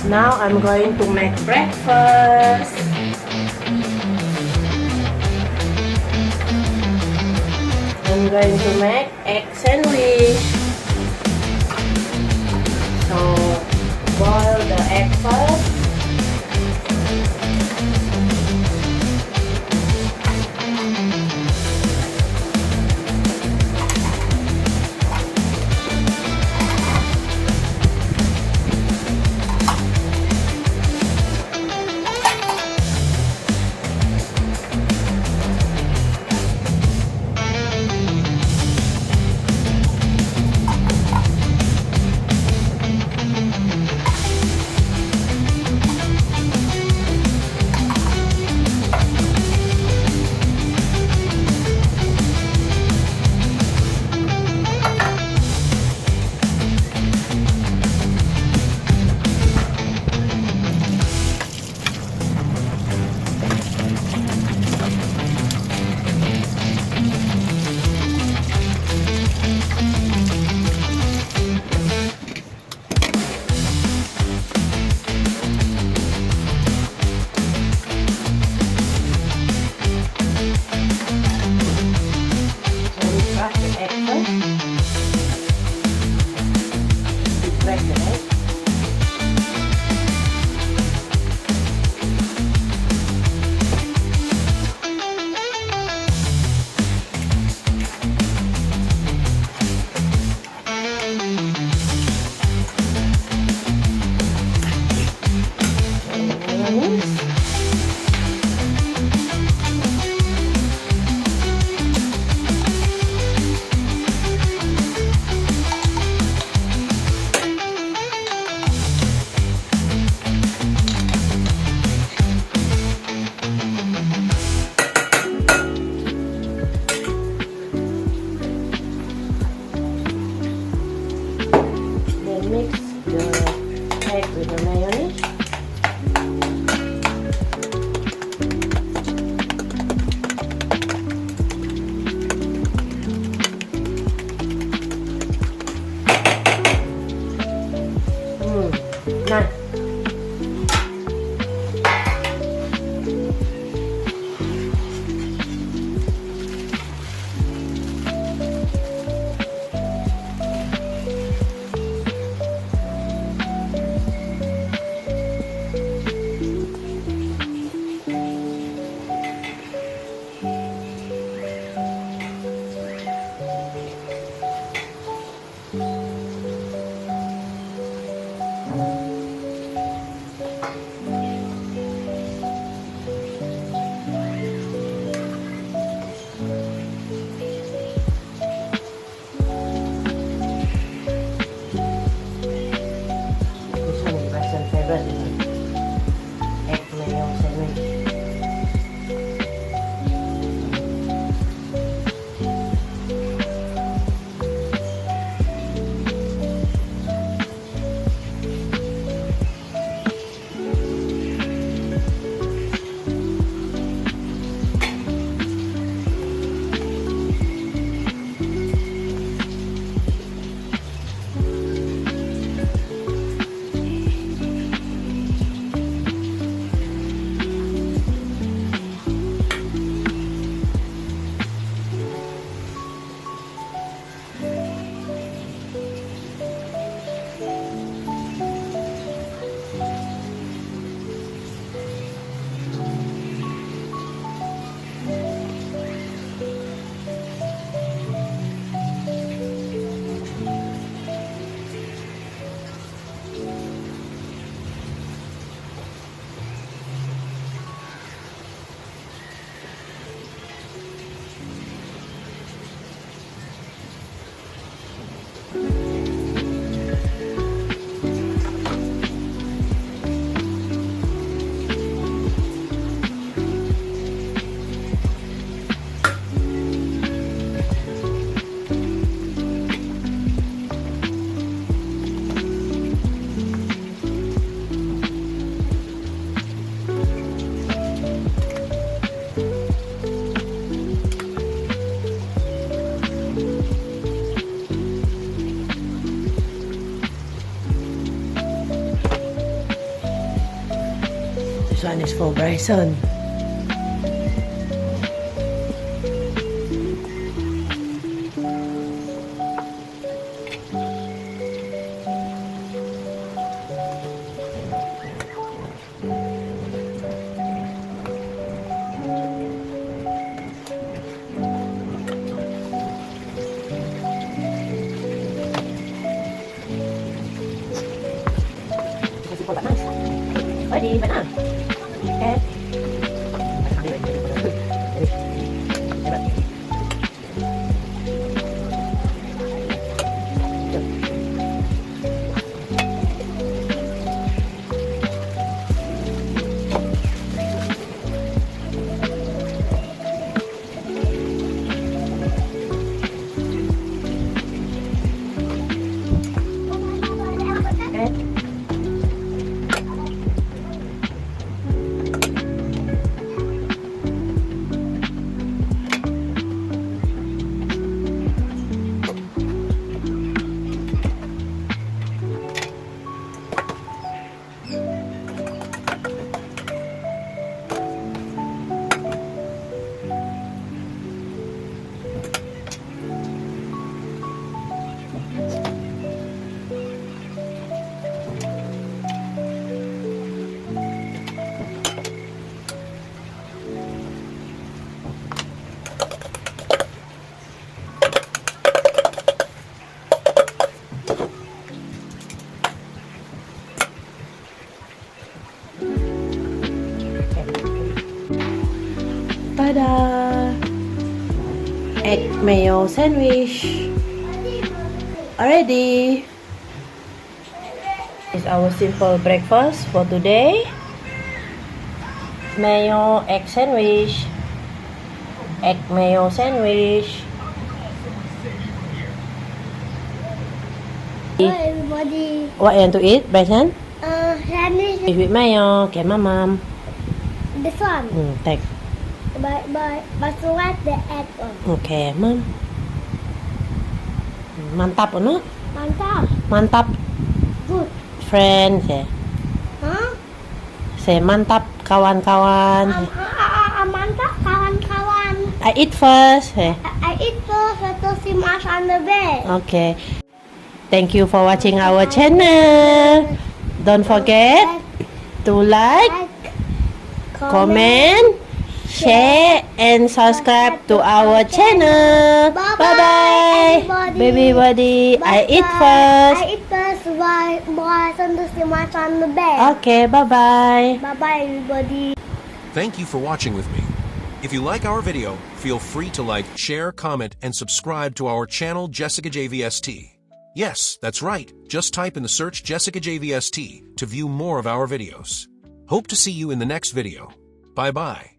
Now I'm going to make breakfast. I'm going to make egg sandwich. So boil the egg first. Mix the egg with the mayonnaise. Nice. This one is for Bryson. Ready, banana. Okay. Tada! Egg mayo sandwich already. This is our simple breakfast for today. Mayo egg sandwich. Egg mayo sandwich. Hello everybody. What you want to eat, Bryson? Sandwich. With mayo. Okay, mom. This one. Take. But select the egg one. Okay, mom. Mantap, no? Mantap. Mantap, Good. friend. Huh? Say mantap, kawan-kawan. Mantap kawan-kawan. I eat first. I eat first to see us on the bed. Okay. Thank you for watching our channel. Don't forget to like, comment, share, and subscribe to our channel. Bye-bye. Everybody. I eat first. I eat first while to see us on the bed. Okay, bye-bye. Bye-bye everybody. Thank you for watching with me. If you like our video, feel free to like, share, comment, and subscribe to our channel Jessicajvst. Yes, that's right. Just type in the search Jessicajvst to view more of our videos. Hope to see you in the next video. Bye-bye.